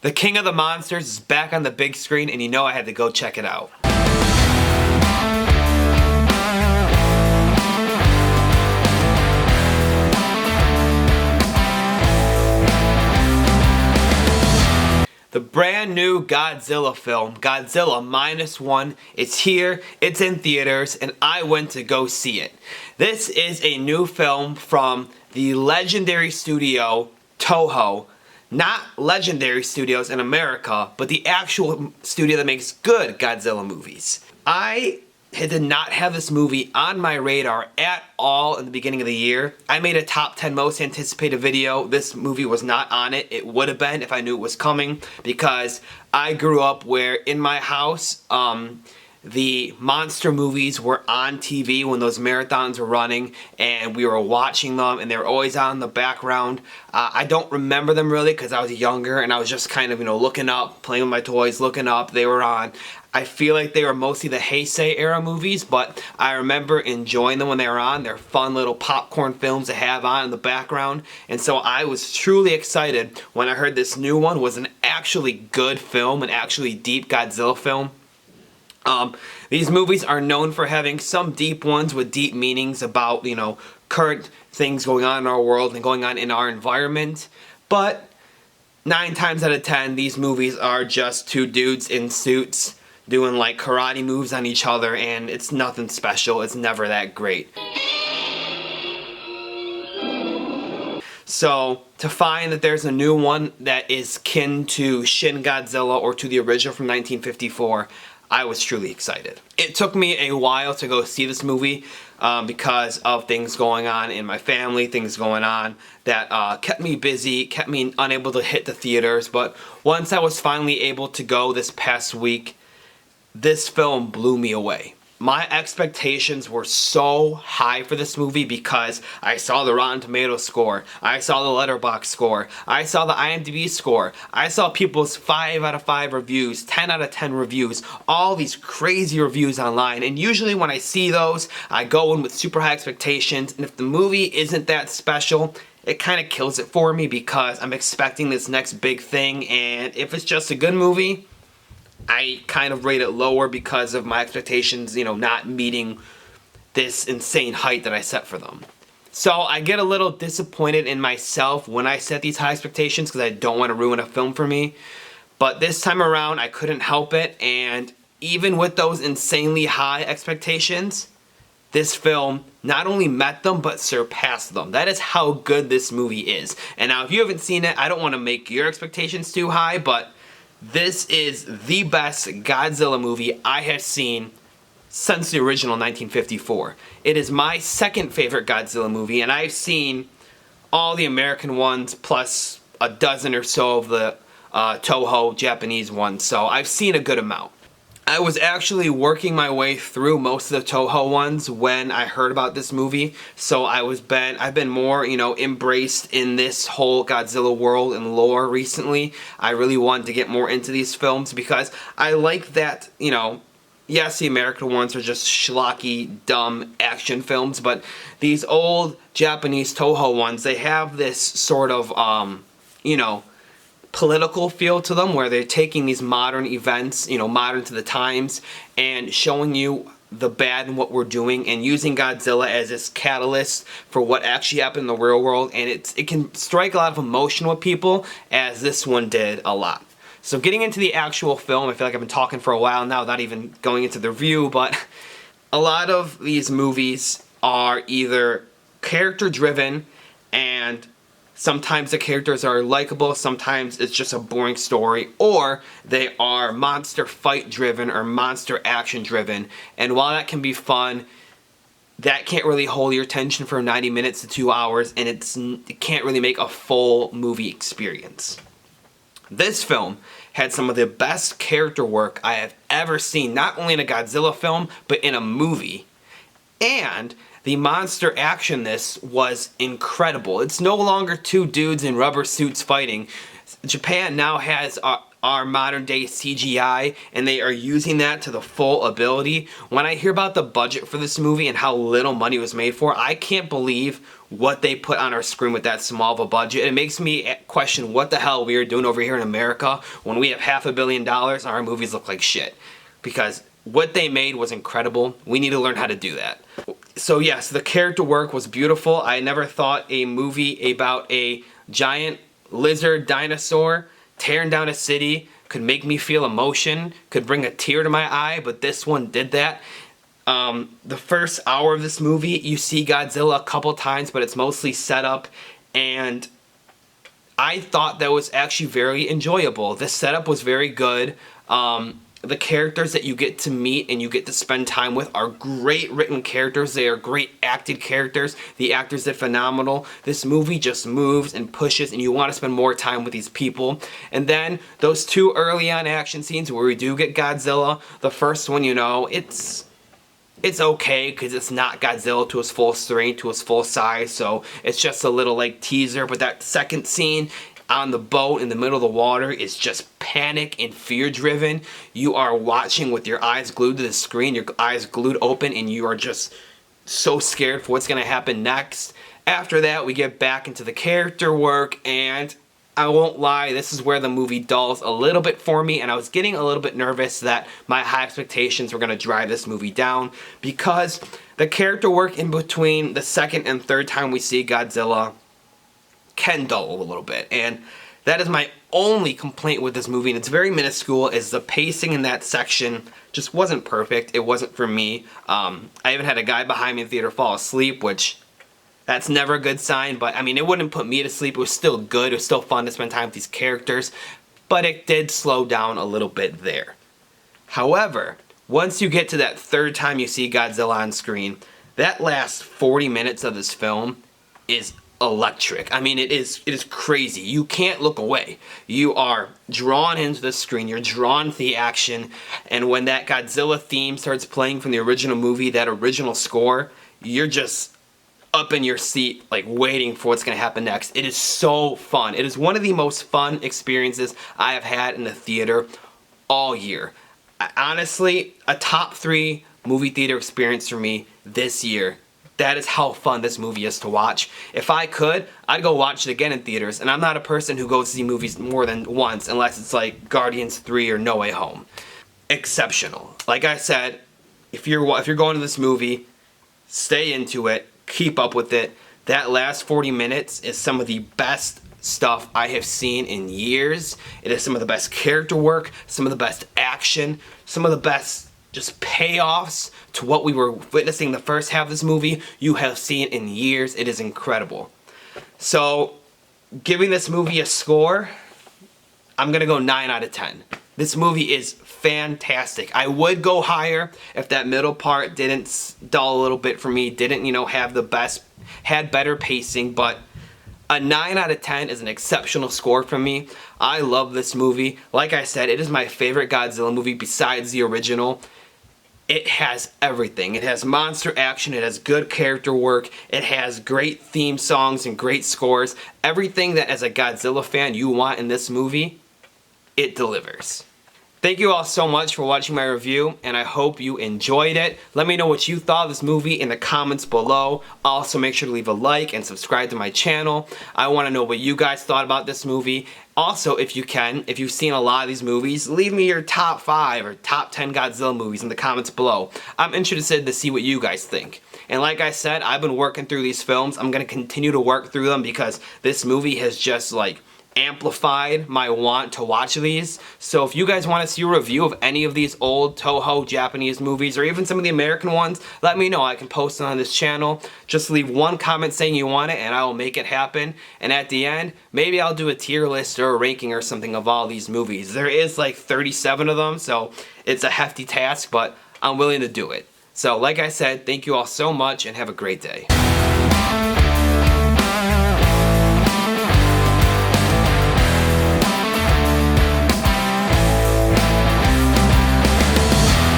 The King of the Monsters is back on the big screen, and you know I had to go check it out. The brand new Godzilla film, Godzilla -1, it's here, it's in theaters, and I went to go see it. This is a new film from the legendary studio Toho. Not legendary studios in America, but the actual studio that makes good Godzilla movies. I did not have this movie on my radar at all in the beginning of the year. I made a top 10 most anticipated video. This movie was not on it. It would have been if I knew it was coming, because I grew up where in my house, the monster movies were on TV when those marathons were running, and we were watching them, and they were always on in the background. I don't remember them really because I was younger and I was just kind of, looking up, playing with my toys, looking up. They were on. I feel like they were mostly the Heisei era movies, but I remember enjoying them when they were on. They're fun little popcorn films to have on in the background, and so I was truly excited when I heard this new one was an actually good film, an actually deep Godzilla film. These movies are known for having some deep ones with deep meanings about, current things going on in our world and going on in our environment. But 9 times out of 10, these movies are just two dudes in suits doing like karate moves on each other, and it's nothing special. It's never that great. So, to find that there's a new one that is kin to Shin Godzilla or to the original from 1954, I was truly excited. It took me a while to go see this movie because of things going on in my family, things going on that kept me busy, kept me unable to hit the theaters. But once I was finally able to go this past week, this film blew me away. My expectations were so high for this movie because I saw the Rotten Tomatoes score, I saw the Letterboxd score, I saw the IMDb score, I saw people's 5 out of 5 reviews, 10 out of 10 reviews, all these crazy reviews online. And usually when I see those, I go in with super high expectations, and if the movie isn't that special, it kind of kills it for me because I'm expecting this next big thing, and if it's just a good movie, I kind of rate it lower because of my expectations, not meeting this insane height that I set for them. So I get a little disappointed in myself when I set these high expectations because I don't want to ruin a film for me. But this time around, I couldn't help it, and even with those insanely high expectations, this film not only met them, but surpassed them. That is how good this movie is. And now if you haven't seen it, I don't want to make your expectations too high, but this is the best Godzilla movie I have seen since the original 1954. It is my second favorite Godzilla movie, and I've seen all the American ones plus a dozen or so of the Toho Japanese ones, so I've seen a good amount. I was actually working my way through most of the Toho ones when I heard about this movie, so I've been more, embraced in this whole Godzilla world and lore recently. I really wanted to get more into these films because I like that, yes, the American ones are just schlocky, dumb action films, but these old Japanese Toho ones, they have this sort of, political feel to them where they're taking these modern events, modern to the times, and showing you the bad in what we're doing and using Godzilla as this catalyst for what actually happened in the real world, and it can strike a lot of emotion with people, as this one did a lot. So getting into the actual film, I feel like I've been talking for a while now, not even going into the review, but a lot of these movies are either character driven, and sometimes the characters are likable, sometimes it's just a boring story, or they are monster fight driven or monster action driven. And while that can be fun, that can't really hold your attention for 90 minutes to 2 hours, and it can't really make a full movie experience. This film had some of the best character work I have ever seen, not only in a Godzilla film, but in a movie. And the monster action this was incredible. It's no longer two dudes in rubber suits fighting. Japan now has are modern day CGI and they are using that to the full ability. When I hear about the budget for this movie and how little money was made for, I can't believe what they put on our screen with that small of a budget. It makes me question what the hell we are doing over here in America when we have $500 million and our movies look like shit. Because what they made was incredible. We need to learn how to do that. So yes, the character work was beautiful. I never thought a movie about a giant lizard dinosaur tearing down a city could make me feel emotion, could bring a tear to my eye, but this one did that. The first hour of this movie, you see Godzilla a couple times, but it's mostly set up, and I thought that was actually very enjoyable. The setup was very good. The characters that you get to meet and you get to spend time with are great written characters. They are great acted characters. The actors did phenomenal. This movie just moves and pushes and you want to spend more time with these people. And then those two early on action scenes where we do get Godzilla, the first one, you know, it's okay because it's not Godzilla to his full strength, to his full size, so it's just a little like teaser. But that second scene on the boat in the middle of the water is just panic and fear driven. You are watching with your eyes glued to the screen, your eyes glued open, and you are just so scared for what's going to happen next. After that, we get back into the character work, and I won't lie, this is where the movie dulls a little bit for me, and I was getting a little bit nervous that my high expectations were going to drive this movie down, because the character work in between the second and third time we see Godzilla can dull a little bit, and that is my only complaint with this movie, and it's very minuscule, is the pacing in that section just wasn't perfect. It wasn't for me. I even had a guy behind me in the theater fall asleep, which that's never a good sign, but I mean, it wouldn't put me to sleep. It was still good. It was still fun to spend time with these characters, but it did slow down a little bit there. However, once you get to that third time you see Godzilla on screen, that last 40 minutes of this film is electric. I mean, it is crazy. You can't look away. You are drawn into the screen. You're drawn to the action, and when that Godzilla theme starts playing from the original movie, that original score, you're just up in your seat, like waiting for what's going to happen next. It is so fun. It is one of the most fun experiences I have had in the theater all year. Honestly, a top 3 movie theater experience for me this year. That is how fun this movie is to watch. If I could, I'd go watch it again in theaters, and I'm not a person who goes to see movies more than once unless it's like Guardians 3 or No Way Home. Exceptional. Like I said, if you're going to this movie, stay into it. Keep up with it. That last 40 minutes is some of the best stuff I have seen in years. It is some of the best character work, some of the best action, some of the best just payoffs to what we were witnessing the first half of this movie you have seen in years. It is incredible. So, giving this movie a score, I'm gonna go 9 out of 10. This movie is fantastic. I would go higher if that middle part didn't dull a little bit for me, didn't, you know, have the best, had better pacing, but a 9 out of 10 is an exceptional score from me. I love this movie. Like I said, it is my favorite Godzilla movie besides the original. It has everything. It has monster action, it has good character work, it has great theme songs and great scores. Everything that as a Godzilla fan you want in this movie, it delivers. Thank you all so much for watching my review, and I hope you enjoyed it. Let me know what you thought of this movie in the comments below. Also, make sure to leave a like and subscribe to my channel. I want to know what you guys thought about this movie. Also, if you can, if you've seen a lot of these movies, leave me your top 5 or top 10 Godzilla movies in the comments below. I'm interested to see what you guys think. And like I said, I've been working through these films. I'm going to continue to work through them because this movie has just like amplified my want to watch these. So if you guys want to see a review of any of these old Toho Japanese movies or even some of the American ones, let me know. I can post it on this channel. Just leave one comment saying you want it and I will make it happen. And at the end, maybe I'll do a tier list or a ranking or something of all these movies. There is like 37 of them, so it's a hefty task, but I'm willing to do it. So like I said, thank you all so much and have a great day.